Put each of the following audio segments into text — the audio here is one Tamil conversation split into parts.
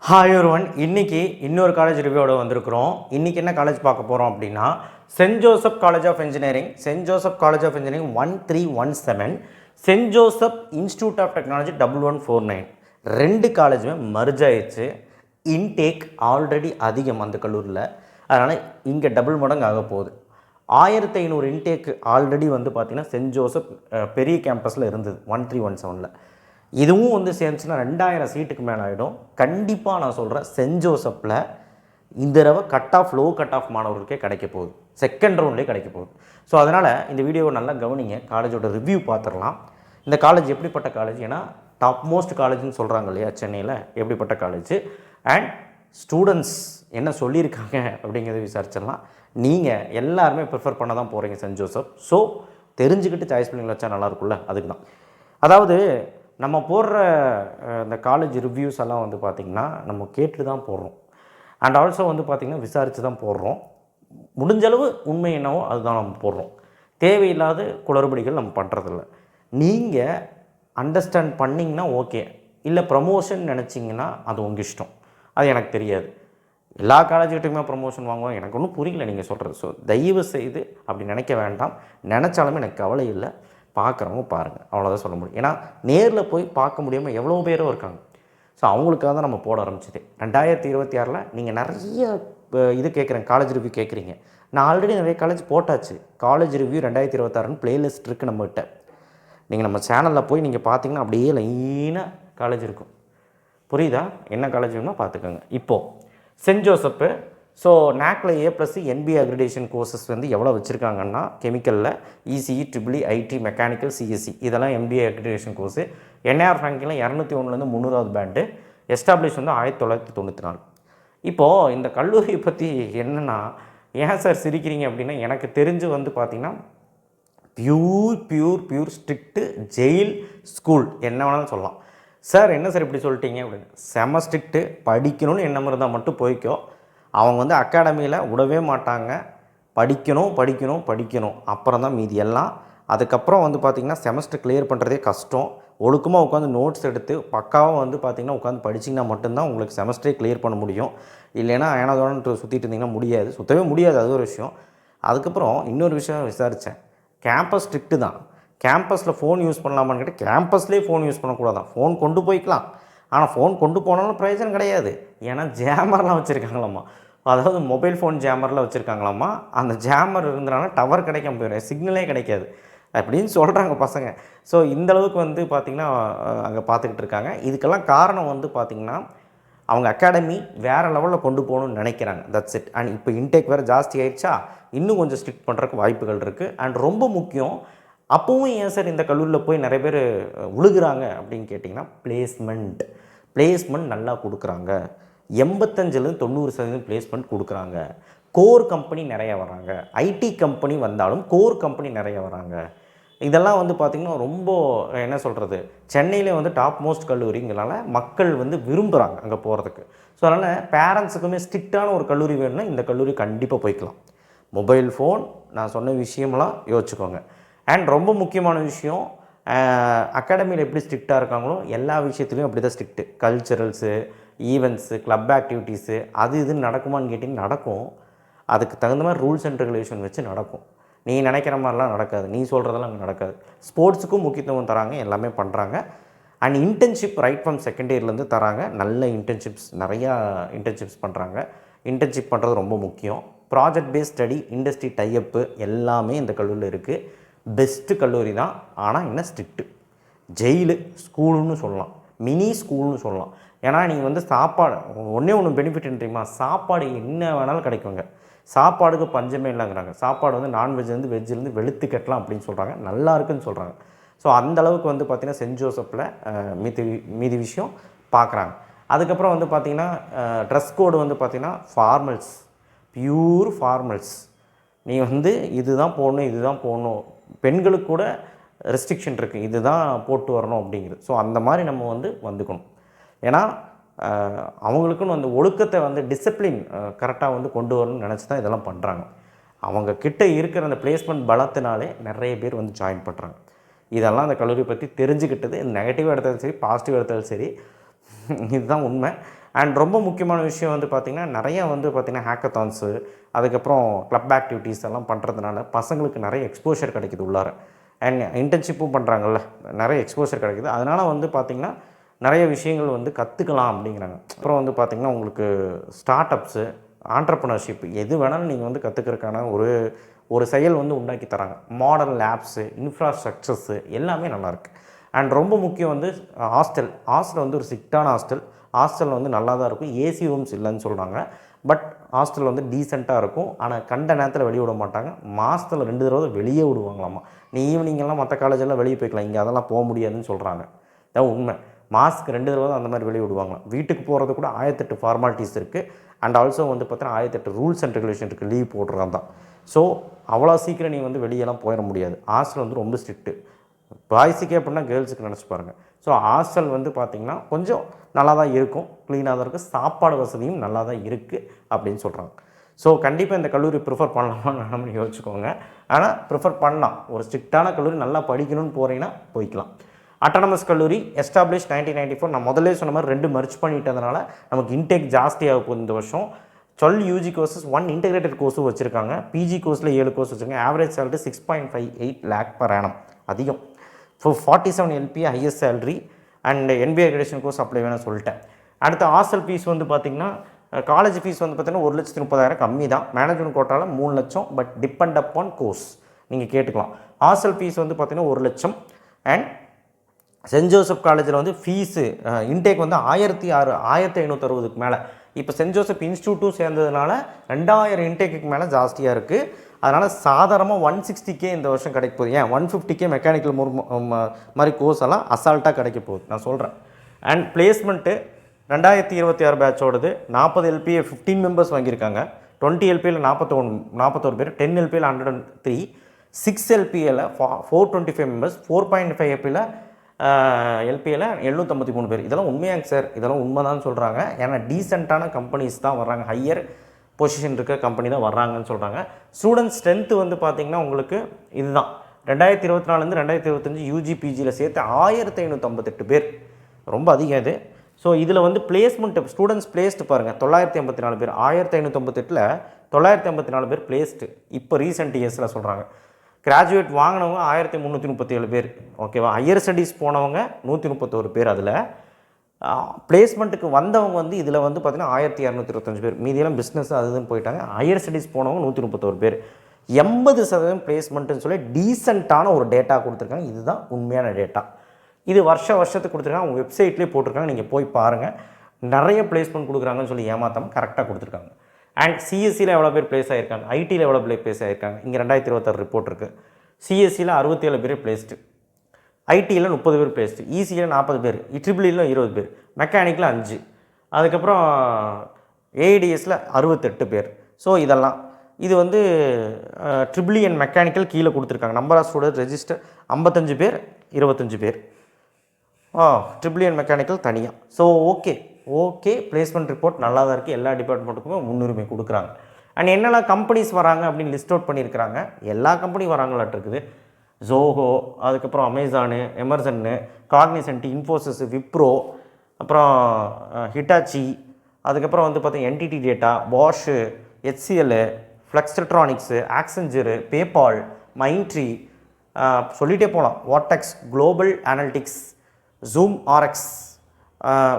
ஹாய் ஒருவன் இன்றைக்கி இன்னொரு காலேஜ் ரிவ்யூவோட வந்திருக்கிறோம். இன்றைக்கி என்ன காலேஜ் பார்க்க போகிறோம் அப்படின்னா Saint Joseph college of engineering, Saint Joseph college of engineering 1317, Saint Joseph institute of technology 1149. ரெண்டு காலேஜுமே மர்ஜ் ஆயிடுச்சு. இன்டேக் ஆல்ரெடி அதிகம் அந்த கல்லூரியில், அதனால் இங்கே டபுள் மடங்கு ஆக போகுது. 1500 இன்டேக்கு ஆல்ரெடி வந்து பார்த்திங்கன்னா சென்ட் ஜோசப் பெரிய கேம்பஸில் இருந்தது 1317. இதுவும் வந்து சேர்ந்துச்சுன்னா 2000 சீட்டுக்கு மேலே ஆகிடும். கண்டிப்பாக நான் சொல்கிறேன், சென்ட் ஜோசப்பில் இந்த தடவை லோ கட் ஆஃப் மாணவர்களுக்கே கிடைக்க போகுது, செகண்ட் ரவுண்ட்லேயே கிடைக்க போகுது. ஸோ அதனால் இந்த வீடியோவை நல்லா கவனிங்க, காலேஜோட ரிவ்யூ பார்த்துடலாம். இந்த காலேஜ் எப்படிப்பட்ட காலேஜ், ஏன்னா டாப் மோஸ்ட் காலேஜ்னு சொல்கிறாங்க இல்லையா சென்னையில், எப்படிப்பட்ட காலேஜ் அண்ட் ஸ்டூடெண்ட்ஸ் என்ன சொல்லியிருக்காங்க அப்படிங்கிறத விசாரிச்சிடலாம். நீங்கள் எல்லாருமே ப்ரிஃபர் பண்ண தான் போகிறீங்க சென்ட் ஜோசப். ஸோ தெரிஞ்சுக்கிட்டு சாய்ஸ் பண்ணி வச்சா நல்லாயிருக்கும்ல, அதுக்கு தான். அதாவது நம்ம போடுற இந்த காலேஜ் ரிவ்யூஸ் எல்லாம் வந்து பார்த்திங்கன்னா நம்ம கேட்டு தான் போடுறோம். அண்ட் ஆல்சோ வந்து பார்த்திங்கன்னா விசாரித்து தான் போடுறோம். முடிஞ்சளவு உண்மை என்னவோ அதுதான் நம்ம போடுறோம். தேவையில்லாத குளறுபடிகள் நம்ம பண்ணுறதில்ல. நீங்கள் அண்டர்ஸ்டாண்ட் பண்ணிங்கன்னா ஓகே, இல்லை ப்ரமோஷன் நினச்சிங்கன்னா அது உங்கள் இஷ்டம், அது எனக்கு தெரியாது. எல்லா காலேஜ்கிட்டையுமே ப்ரமோஷன் வாங்குவோம், எனக்கு ஒன்றும் புரியல நீங்கள் சொல்கிறது. ஸோ தயவு செய்து அப்படி நினைக்க வேண்டாம். நினச்சாலுமே எனக்கு கவலை இல்லை, பார்க்குறவங்க பாருங்கள், அவ்வளோதான் சொல்ல முடியும். ஏன்னா நேரில் போய் பார்க்க முடியாமல் எவ்வளோ பேரும் இருக்காங்க. ஸோ அவங்களுக்காக தான் நம்ம போட ஆரம்பிச்சது. 2026 நீங்கள் நிறைய இது கேட்குறேன், காலேஜ் ரிவ்யூ கேட்குறீங்க. நான் ஆல்ரெடி நிறைய காலேஜ் போட்டாச்சு. காலேஜ் ரிவ்யூ 2026 பிளேலிஸ்ட் இருக்குது நம்மகிட்ட. நீங்கள் நம்ம சேனலில் போய் நீங்கள் பார்த்தீங்கன்னா அப்படியே லைனாக காலேஜ் இருக்கும். புரியுதா? என்ன காலேஜ் வேணுமோ பார்த்துக்கோங்க. இப்போது சென்ட் ஜோசப்பு, ஸோ நாக்கில் A+ NBA அக்ரிடேஷன் கோர்சஸ் வந்து எவ்வளோ வச்சுருக்காங்கன்னா, கெமிக்கலில் ECE, EEE, IT, mechanical, CSE இதெல்லாம் MBA அக்ரிடேஷன் கோர்ஸு. NIR ரேங்கிங்கில் 201லேருந்து 300வது பேண்டு. எஸ்டாப்ளிஷ் வந்து 1994. இப்போது இந்த கல்லூரியை பற்றி என்னென்னா, ஏன் சார் சிரிக்கிறீங்க அப்படின்னா, எனக்கு தெரிஞ்சு வந்து பார்த்திங்கன்னா பியூர் ஸ்ட்ரிக்ட்டு ஜெயில் ஸ்கூல் என்ன வேணாலும் சொல்லலாம். சார் என்ன சார் இப்படி சொல்லிட்டீங்க அப்படின்னு, செம ஸ்ட்ரிக்ட்டு, படிக்கணும்னு எண்ணம் இருந்தால் மட்டும் போய்க்கோ. அவங்க வந்து அகாடமியில் விடவே மாட்டாங்க. படிக்கணும் அப்புறம் தான் மீதி எல்லாம். அதுக்கப்புறம் வந்து பார்த்திங்கன்னா செமஸ்டர் கிளியர் பண்ணுறதே கஷ்டம். ஒழுக்கமாக உட்காந்து நோட்ஸ் எடுத்து பக்காவாக வந்து பார்த்திங்கன்னா உட்காந்து படிச்சிங்கன்னா மட்டும்தான் உங்களுக்கு செமஸ்டரே கிளியர் பண்ண முடியும். இல்லைன்னா ஏனாதோன்னு சுற்றிட்டு இருந்திங்கன்னா முடியாது, சுற்றவே முடியாது. அது ஒரு விஷயம். அதுக்கப்புறம் இன்னொரு விஷயம் விசாரித்தேன். கேம்பஸ் ஸ்ட்ரிக்ட்டு தான். கேம்பஸில் ஃபோன் யூஸ் பண்ணலாமான்னு கேட்டால், கேம்பஸ்லேயே ஃபோன் யூஸ் பண்ணக்கூடாதான். ஃபோன் கொண்டு போய்க்கலாம், ஆனால் ஃபோன் கொண்டு போனாலும் பிரயோஜனம் கிடையாது. ஏன்னா ஜேமர்லாம் வச்சுருக்காங்களாம்மா, அதாவது மொபைல் ஃபோன் ஜேமர்லாம் வச்சுருக்காங்களாம்மா. அந்த ஜேமர் இருந்தனால டவர் கிடைக்காம போயிடும், சிக்னலே கிடைக்காது அப்படின்னு சொல்கிறாங்க பசங்க. ஸோ இந்தளவுக்கு வந்து பார்த்திங்கன்னா அங்கே பார்த்துக்கிட்டு இருக்காங்க. இதுக்கெல்லாம் காரணம் வந்து பார்த்திங்கன்னா அவங்க அகாடமி வேறு லெவலில் கொண்டு போகணும்னு நினைக்கிறாங்க. That's it. அண்ட் இப்போ இன்டேக் வேறு ஜாஸ்தி ஆகிடுச்சா, இன்னும் கொஞ்சம் ஸ்ட்ரிக்ட் பண்ணுறதுக்கு வாய்ப்புகள் இருக்குது. அண்ட் ரொம்ப முக்கியம், அப்போவும் ஏன் சார் இந்த கல்லூரியில் போய் நிறைய பேர் உழுகுறாங்க அப்படின்னு கேட்டிங்கன்னா, பிளேஸ்மெண்ட் நல்லா கொடுக்குறாங்க. 85-90% பிளேஸ்மெண்ட் கொடுக்குறாங்க. கோர் கம்பெனி நிறைய வராங்க. ஐடி கம்பெனி வந்தாலும் கோர் கம்பெனி நிறைய வராங்க. இதெல்லாம் வந்து பார்த்திங்கன்னா ரொம்ப என்ன சொல்கிறது, சென்னையிலே வந்து டாப் மோஸ்ட் கல்லூரிங்கிறனால மக்கள் வந்து விரும்புகிறாங்க அங்கே போகிறதுக்கு. ஸோ அதனால் பேரண்ட்ஸுக்குமே ஸ்ட்ரிக்டான ஒரு கல்லூரி வேணும்னா இந்த கல்லூரி கண்டிப்பாக போய்க்கலாம். மொபைல் ஃபோன் நான் சொன்ன விஷயமெல்லாம் யோசிச்சுக்கோங்க. அண்ட் ரொம்ப முக்கியமான விஷயம், அகாடமியில் எப்படி ஸ்ட்ரிக்டாக இருக்காங்களோ எல்லா விஷயத்துலையும் அப்படி தான் strict. Culturals, events, club activities அது இதுன்னு நடக்குமான்னு கேட்டிங்கன்னா நடக்கும். அதுக்கு தகுந்த மாதிரி ரூல்ஸ் அண்ட் ரெகுலேஷன் வச்சு நடக்கும். நீ நினைக்கிற மாதிரிலாம் நடக்காது, நீ சொல்கிறதெல்லாம் அங்கே நடக்காது. ஸ்போர்ட்ஸுக்கும் முக்கியத்துவம் தராங்க, எல்லாமே பண்ணுறாங்க. And internship right from second இயர்லேருந்து தராங்க. நல்ல இன்டர்ன்ஷிப்ஸ், நிறையா இன்டர்ன்ஷிப்ஸ் பண்ணுறாங்க. இன்டர்ன்ஷிப் பண்ணுறது ரொம்ப முக்கியம். ப்ராஜெக்ட் பேஸ்ட் ஸ்டடி, இண்டஸ்ட்ரி டைஅப்பு எல்லாமே இந்த கல்லூரியில் இருக்குது. பெஸ்ட்டு கல்லூரி தான். ஆனால் என்ன ஸ்ட்ரிக்ட்டு, ஜெயிலு ஸ்கூலுன்னு சொல்லலாம், மினி ஸ்கூல்னு சொல்லலாம். ஏன்னா நீங்கள் வந்து சாப்பாடு ஒன்று பெனிஃபிட் தெரியுமா, சாப்பாடு என்ன வேணாலும் கிடைக்குங்க. சாப்பாடுக்கு பஞ்சமே இல்லைங்கிறாங்க. சாப்பாடு வந்து நான்வெஜ்லேருந்து வெஜ்ஜிலேருந்து வெளுத்து கட்டலாம் அப்படின்னு சொல்கிறாங்க, நல்லா இருக்குன்னு சொல்கிறாங்க. ஸோ அந்தளவுக்கு வந்து பார்த்திங்கன்னா சென்ட் ஜோசப்பில் மீதி விஷயம் பார்க்குறாங்க. அதுக்கப்புறம் வந்து பார்த்திங்கன்னா ட்ரெஸ் கோடு வந்து பார்த்திங்கன்னா ஃபார்மல்ஸ், பியூர் ஃபார்மல்ஸ். நீ வந்து இதுதான் போடணும். பெண்களுக்கு கூட ரெஸ்ட்ரிக்ஷன் இருக்குது, இதுதான் போட்டு வரணும் அப்படிங்கிறது. ஸோ அந்த மாதிரி நம்ம வந்துக்கணும். ஏன்னா அவங்களுக்குன்னு அந்த ஒழுக்கத்தை வந்து டிசிப்ளின் கரெக்டாக வந்து கொண்டு வரணும்னு நினச்சி தான் இதெல்லாம் பண்ணுறாங்க. அவங்க கிட்ட இருக்கிற அந்த பிளேஸ்மெண்ட் பலத்தினாலே நிறைய பேர் வந்து ஜாயின் பண்ணுறாங்க. இதெல்லாம் அந்த கல்லூரி பற்றி தெரிஞ்சுக்கிட்டது, நெகட்டிவாக எடுத்தாலும் சரி பாசிட்டிவாக எடுத்தாலும் சரி, இதுதான் உண்மை. அண்ட் ரொம்ப முக்கியமான விஷயம் வந்து பார்த்திங்கன்னா நிறைய வந்து பார்த்திங்கன்னா ஹேக்கத்தான்ஸு அதுக்கப்புறம் கிளப் ஆக்டிவிட்டீஸ் எல்லாம் பண்ணுறதுனால பசங்களுக்கு நிறைய எக்ஸ்போஷர் கிடைக்குது உள்ளார. அண்ட் இன்டர்ன்ஷிப்பும் பண்ணுறாங்கல்ல, நிறைய எக்ஸ்போஷர் கிடைக்குது. அதனால் வந்து பார்த்திங்கன்னா நிறைய விஷயங்கள் வந்து கற்றுக்கலாம் அப்படிங்கிறாங்க. அப்புறம் வந்து பார்த்திங்கன்னா உங்களுக்கு ஸ்டார்ட் அப்ஸு, ஆண்டர்ப்ரனர்ஷிப் எது வேணாலும் நீங்கள் வந்து கற்றுக்கிறதுக்கான ஒரு செயல் வந்து உண்டாக்கி தராங்க. மாடர்ன் லேப்ஸு, இன்ஃப்ராஸ்ட்ரக்சர்ஸு எல்லாமே நல்லாயிருக்கு. அண்ட் ரொம்ப முக்கியம் வந்து ஹாஸ்டல் வந்து ஒரு ஸ்ட்ரிக்டான ஹாஸ்டல் வந்து நல்லா தான் இருக்கும். ஏசி ரூம்ஸ் இல்லைன்னு சொல்கிறாங்க. பட் ஹாஸ்டல் வந்து டீசெண்டாக இருக்கும். ஆனால் கண்ட நேரத்தில் வெளியே விட மாட்டாங்க. மாதத்தில் 2 தடவை வெளியே விடுவாங்களாமா. நீ ஈவினிங்கெல்லாம் மற்ற காலேஜெல்லாம் வெளியே போய்க்கலாம், இங்கே அதெல்லாம் போக முடியாதுன்னு சொல்கிறாங்க. அதான் உண்மை. மாதத்துக்கு 2 தடவை தான் அந்த மாதிரி வெளியே விடுவாங்களாம். வீட்டுக்கு போகிறது கூட 1008 ஃபார்மாலிட்டிஸ் இருக்குது. அண்ட் ஆல்சோ வந்து பார்த்தீங்கன்னா 1008 ரூல்ஸ் அண்ட் ரெகுலேஷன் இருக்குது, லீவ் போடுறது தான். ஸோ அவ்வளோ சீக்கிரம் நீ வந்து வெளியெல்லாம் போயிட முடியாது. ஹாஸ்டல் வந்து ரொம்ப ஸ்ட்ரிக்ட்டு. பாய்ஸுக்கே அப்படின்னா கேர்ள்ஸுக்கு நினச்சி பாருங்கள். ஸோ ஹாஸ்டல் வந்து பார்த்திங்கன்னா கொஞ்சம் நல்லா தான் இருக்கும், க்ளீனாக தான் இருக்குது, சாப்பாடு வசதியும் நல்லா தான் இருக்குது அப்படின்னு சொல்கிறாங்க. ஸோ கண்டிப்பாக இந்த கல்லூரி ப்ரிஃபர் பண்ணலாமான்னு நம்ம யோசிச்சுக்கோங்க. ஆனால் ப்ரிஃபர் பண்ணலாம். ஒரு ஸ்ட்ரிக்டான கல்லூரி, நல்லா படிக்கணும்னு போகிறீங்கன்னா போய்க்கலாம். அட்டானமஸ் கல்லூரி எஸ்டாப்ளிஷ் 1994. நான் முதல்ல சொன்ன மாதிரி 2 மர்ச் பண்ணிட்டதுனால நமக்கு இன்டேக் ஜாஸ்தியாக போகுது இந்த வருஷம். 12 யூஜி கோர்சஸ், 1 இன்டெகிரேட்டட் கோர்ஸும் வச்சுருக்காங்க. பிஜி கோர்ஸில் 7 கோர்ஸ் வச்சுருக்காங்க. Average salary 6.58 lakh per annum, அதிகம். 47 LPA highest salary. And NBA gradation course apply வேணும் சொல்லிட்டேன். அடுத்து ஹாஸ்டல் ஃபீஸ் வந்து பார்த்திங்கன்னா காலேஜ் ஃபீஸ் வந்து பார்த்திங்கன்னா 1,30,000 கம்மி தான். மேனேஜ்மெண்ட் கோட்டாவில் 3 லட்சம். பட் டிபெண்ட் அப்பான் கோர்ஸ் நீங்கள் கேட்டுக்கலாம். ஹாஸ்டல் ஃபீஸ் வந்து பார்த்திங்கன்னா 1 லட்சம். அண்ட் சென்ட் ஜோசப் காலேஜில் வந்து ஃபீஸு இன்டேக் வந்து 1560 மேலே. இப்போ சென்ட் ஜோசப் இன்ஸ்டியூட்டும் சேர்ந்ததுனால 2000 இன்டேக்கு மேலே ஜாஸ்தியாக இருக்குது. அதனால் சாதாரணமாக 160K இந்த வருஷம் கிடைக்க போகுது. ஏன் 150K மெக்கானிக்கல் மாதிரி கோர்ஸ் எல்லாம் அசால்ட்டாக கிடைக்க போகுது நான் சொல்கிறேன். அண்ட் பிளேஸ்மெண்ட்டு 2026 பேட்சோடது 40 LPA 15 மெம்பர்ஸ் வாங்கியிருக்காங்க. 20 LPAவில் 41 பேர், 10 LPAவில் 103, 6 LPAவில் 425 மெம்பர்ஸ், 4.5 LPAவில் 753 பேர். இதெல்லாம் உண்மையாங்க சார்? இதெல்லாம் உண்மை தான் சொல்கிறாங்க. ஏன்னா டீசெண்டான கம்பெனிஸ் தான் வர்றாங்க, ஹையர் பொசிஷன் இருக்க கம்பெனி தான் வர்றாங்கன்னு சொல்கிறாங்க. ஸ்டூடெண்ட் ஸ்ட்ரென்த்து வந்து பார்த்திங்கன்னா உங்களுக்கு இதுதான் 2024 2025 யூஜி பிஜியில் சேர்த்து 1558 பேர், ரொம்ப அதிகம் இது. ஸோ இதில் வந்து பிளேஸ்மெண்ட்டு ஸ்டூடெண்ட்ஸ் பிளேஸ்டு பாருங்கள் 954 பேர். 1558ல் 954 பேர் பிளேஸ்டு இப்போ ரீசெண்ட் இயர்ஸில் சொல்கிறாங்க. கிராஜுவேட் வாங்கினவங்க 1337 பேர், ஓகேவா. ஹையர் ஸ்டடீஸ் போனவங்க 131 பேர். அதில் பிளேஸ்மெண்ட்டுக்கு வந்தவங்க வந்து இதில் வந்து பார்த்திங்கன்னா 1225 பேர். மீதியெல்லாம் பிஸ்னஸ் அதுன்னு போயிட்டாங்க. ஹையர் ஸ்டடீஸ் போனவங்க 131 பேர். 80% பிளேஸ்மெண்ட்டுன்னு சொல்லி டீசெண்டான ஒரு டேட்டா கொடுத்துருக்காங்க. இதுதான் உண்மையான டேட்டா. இது வருஷத்துக்கு கொடுத்துருக்காங்க. அவங்க வெப்சைட்லேயே போட்டிருக்காங்க, நீங்கள் போய் பாருங்கள். நிறைய பிளேஸ்மெண்ட் கொடுக்குறாங்கன்னு சொல்லி ஏமாற்றாமல் கரெக்டாக கொடுத்துருக்காங்க. அண்ட் சிஎஸ்சியில் எவ்வளோ பேர் பிளேஸ் ஆகிருக்காங்க, ஐடியில் எவ்வளோ பேர் பிளேஸ் ஆகிருக்காங்க, இங்கே 2026 ரிப்போர்ட் இருக்குது. சிஎஸ்சியில் 67 பேர் பிளேஸ்டு, ஐடியில் 30 பேர் பிளேஸ்டு, இசியில் 40 பேர், ட்ரிபிளியில் 20 பேர், மெக்கானிக்கில் 5, அதுக்கப்புறம் ஏஐடிஎஸில் 68 பேர். ஸோ இதெல்லாம் இது வந்து ட்ரிபிளி அண்ட் மெக்கானிக்கல் கீழே கொடுத்துருக்காங்க. நம்பர் ஆஃப் ஸ்டூடெண்ட் ரெஜிஸ்டர் 55 பேர், 25 பேர். ட்ரிபிளி அண்ட் மெக்கானிக்கல் தனியாக. ஸோ ஓகே பிளேஸ்மெண்ட் ரிப்போர்ட் நல்லா தான் இருக்குது. எல்லா டிபார்ட்மெண்ட்டுக்குமே முன்னுரிமை கொடுக்குறாங்க. அண்ட் என்னெல்லாம் கம்பெனிஸ் வராங்க அப்படின்னு லிஸ்ட் அவுட் பண்ணியிருக்கிறாங்க. எல்லா கம்பெனியும் வராங்களாட்டு இருக்குது. ஜோஹோ, அதுக்கப்புறம் அமேசானு, எமர்சன்னு, காக்னிசன்ட், இன்ஃபோசிஸ், விப்ரோ, அப்புறம் ஹிட்டாச்சி, அதுக்கப்புறம் வந்து பார்த்தீங்கன்னா NTT data, Bosch, HCL, Flextronics, Accenture, PayPal, Mindtree, சொல்லிகிட்டே போகலாம். வாட்டெக்ஸ், global analytics, Zoom RX,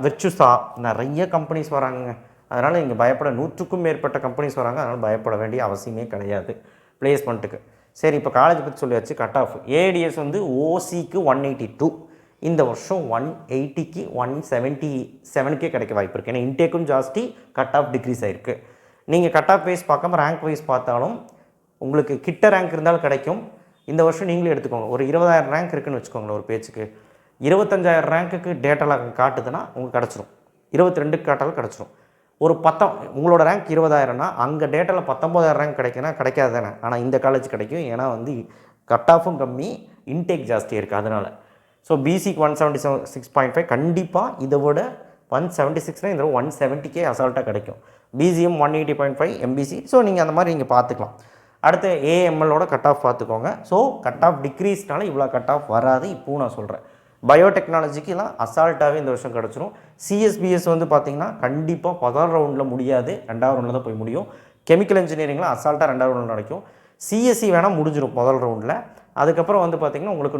Virtusa, நிறைய கம்பெனிஸ் வராங்க. அதனால் இங்கே பயப்பட 100க்கும் மேற்பட்ட கம்பெனிஸ் வராங்க. அதனால் பயப்பட வேண்டிய அவசியமே கிடையாது பிளேஸ்மெண்ட்டுக்கு. சரி, இப்போ காலேஜ் பற்றி சொல்லியாச்சு. கட் ஆஃப் ஏடிஎஸ் வந்து ஓசிக்கு 182, இந்த வருஷம் 180க்கு 177க்கே கிடைக்க வாய்ப்பு இருக்குது. ஏன்னா இன்டேக்கும் ஜாஸ்தி, கட் ஆஃப் டிக்ரீஸ் ஆகிருக்கு. நீங்கள் கட் ஆஃப் வைஸ் பார்க்காம ரேங்க் வைஸ் பார்த்தாலும் உங்களுக்கு கிட்ட ரேங்க் இருந்தாலும் கிடைக்கும். இந்த வருஷம் நீங்களே எடுத்துக்கோங்க. ஒரு 20,000 ரேங்க் இருக்குதுன்னு வச்சுக்கோங்களேன். ஒரு பேச்சுக்கு 25,000 ரேங்க்குக்கு டேட்டாவில் காட்டுதுன்னா உங்களுக்கு கிடச்சிரும். 22க்கு காட்டாலும் கிடச்சிரும். ஒரு உங்களோட ரேங்க் 20,000னா அங்கே டேட்டாவில் 19,000 ரேங்க் கிடைக்குன்னா கிடைக்காது தானே. ஆனால் இந்த காலேஜ் கிடைக்கும். ஏன்னா வந்து கட் ஆஃபும் கம்மி, இன்டேக் ஜாஸ்தியாக இருக்குது. அதனால் ஸோ பிசிக்கு 176.5 கண்டிப்பாக இதை விட 176னா இந்த 170K அசால்ட்டாக கிடைக்கும். BCM 180.5 MBC. ஸோ நீங்கள் அந்த மாதிரி நீங்கள் பார்த்துக்கலாம். அடுத்து ஏஎம்எல்லோட கட் ஆஃப் பார்த்துக்கோங்க. ஸோ கட் ஆஃப் டிக்ரீஸ்னால இவ்வளோ கட் ஆஃப் வராது இப்போவும் நான் சொல்கிறேன். பயோடெக்னாலஜிக்கெலாம் அசால்ட்டாகவே இந்த வருஷம் கிடச்சிரும். சிஎஸ்பிஎஸ் வந்து பார்த்திங்கன்னா கண்டிப்பாக முதல் ரவுண்டில் முடியாது, 2வது ரவுண்டில் தான் போய் முடியும். கெமிக்கல் இன்ஜினியரிங்கில் அசால்ட்டாக 2வது ரவுண்டில் நடக்கும். சிஎஸ்சி வேணால் முடிஞ்சிடும் முதல் ரவுண்டில். அதுக்கப்புறம் வந்து பார்த்திங்கன்னா உங்களுக்கு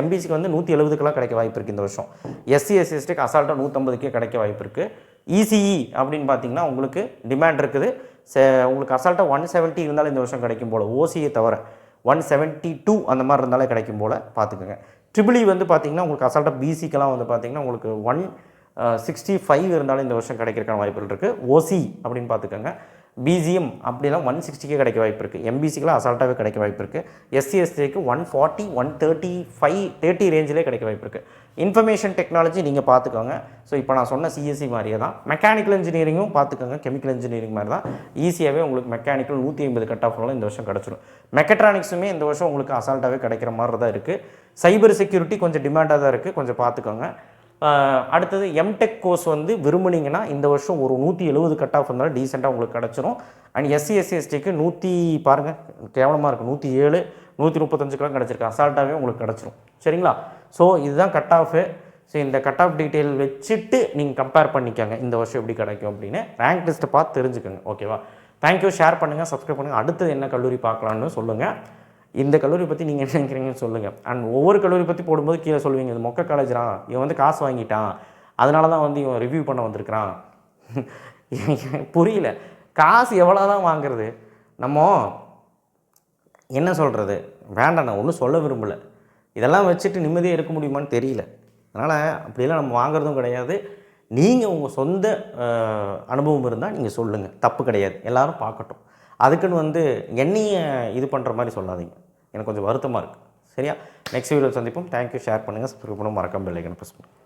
எம்பிசிக்கு வந்து 170க்கெலாம் கிடைக்க வாய்ப்பு இருக்குது இந்த வருஷம். எஸ்சி எஸ்சிஎஸ்டிக்கு அசால்ட்டாக 150க்கே கிடைக்க வாய்ப்பு இருக்குது. இசிஇ அப்படின்னு பார்த்திங்கன்னா உங்களுக்கு டிமாண்ட் இருக்குது. உங்களுக்கு அசால்ட்டாக 170 இருந்தாலும் இந்த வருஷம் கிடைக்கும் போல், ஓசியை தவிர 172 அந்த மாதிரி இருந்தாலே கிடைக்கும் போல் பார்த்துக்கோங்க. ட்ரிபிள் வந்து பார்த்திங்கன்னா உங்களுக்கு அசால்ட்டாக பிசிக்கெலாம் வந்து பார்த்திங்கன்னா உங்களுக்கு 165 இருந்தாலும் இந்த வருஷம் கிடைக்கிறதுக்கான வாய்ப்புகள் இருக்குது. ஓசி அப்படின்னு பார்த்துக்கோங்க. பிஜிஎம் அப்படிலாம் 160க்கே கிடைக்க வாய்ப்பு இருக்குது. எம்பிசிக்கெலாம் அசால்ட்டாகவே கிடைக்க வாய்ப்பு இருக்குது. எஸ்சி எஸ்டிக்கு 140 135 30 ரேஞ்சிலே கிடைக்க வாய்ப்பு இருக்குது. இன்ஃபர்மேஷன் டெக்னாலஜி நீங்கள் பார்த்துக்கோங்க. ஸோ இப்போ நான் சொன்ன சிஎஸ்சி மாதிரியே தான். மெக்கானிக்கல் இன்ஜினியரிங்கும் பார்த்துக்கோங்க, கெமிக்கல் இன்ஜினியரிங் மாதிரி தான். ஈஸியாகவே உங்களுக்கு மெக்கானிக்கல் 150 கட் ஆஃப்லாம் இந்த வருஷம் கிடச்சிடும். மெக்கட்ரானிக்ஸுமே இந்த வருஷம் உங்களுக்கு அசால்ட்டாகவே கிடைக்கிற மாதிரி தான் இருக்குது. சைபர் செக்யூரிட்டி கொஞ்சம் டிமாண்டாக தான் இருக்குது, கொஞ்சம் பார்த்துக்கோங்க. அடுத்தது எம்டெக் கோர்ஸ் வந்து விரும்புனீங்கன்னா இந்த வருஷம் ஒரு 170 கட் ஆஃப் இருந்தாலும் டீசெண்டாக உங்களுக்கு கிடச்சிரும். அண்ட் எஸ்சி எஸ்சிஎஸ்டிக்கு 100 பாருங்கள் கேவலமாக இருக்குது, 107 135க்கெலாம் கிடச்சிருக்கு, அசால்ட்டாகவே உங்களுக்கு கிடச்சிரும். சரிங்களா? ஸோ இதுதான் கட் ஆஃபு. ஸோ இந்த கட் ஆஃப் டீட்டெயில் வச்சுட்டு நீங்கள் கம்பேர் பண்ணிக்கோங்க இந்த வருஷம் எப்படி கிடைக்கும் அப்படின்னு. ரேங்க் லிஸ்ட்டை பார்த்து தெரிஞ்சுக்கோங்க. ஓகேவா? தேங்க்யூ. ஷேர் பண்ணுங்கள், சப்ஸ்கிரைப் பண்ணுங்கள். அடுத்தது என்ன கல்லூரி பார்க்கலான்னு சொல்லுங்கள். இந்த கல்லூரி பற்றி நீங்கள் என்ன நினைக்கிறீங்கன்னு சொல்லுங்கள். அண்ட் ஒவ்வொரு கல்லூரி பற்றி போடும்போது கீழே சொல்லுவீங்க, இது மொக்க காலேஜ்ரான், இவன் வந்து காசு வாங்கிட்டான், அதனால தான் வந்து இவன் ரிவ்யூ பண்ண வந்திருக்கிறான். புரியல, காசு எவ்வளோ தான் வாங்குறது? நம்ம என்ன சொல்கிறது, வேண்டாம், நான் ஒன்றும் சொல்ல விரும்பலை. இதெல்லாம் வச்சுட்டு நிம்மதியாக இருக்க முடியுமான்னு தெரியல. அதனால் அப்படியெல்லாம் நம்ம வாங்குறதும் கிடையாது. நீங்கள் உங்கள் சொந்த அனுபவம் இருந்தால் நீங்கள் சொல்லுங்கள், தப்பு கிடையாது, எல்லோரும் பார்க்கட்டும். அதுக்குன்னு வந்து என்னையை இது பண்ணுற மாதிரி சொல்லாதீங்க, எனக்கு கொஞ்சம் வருத்தமாக இருக்குது. சரியா? நெக்ஸ்ட் வீடியோ சந்திப்போம். தேங்க்யூ. ஷேர் பண்ணுங்கள், சப்ஸ்கிரைப் பண்ணுங்கள், மறக்காம பெல் ஐக்கனை ப்ரெஸ் பண்ணுங்கள்.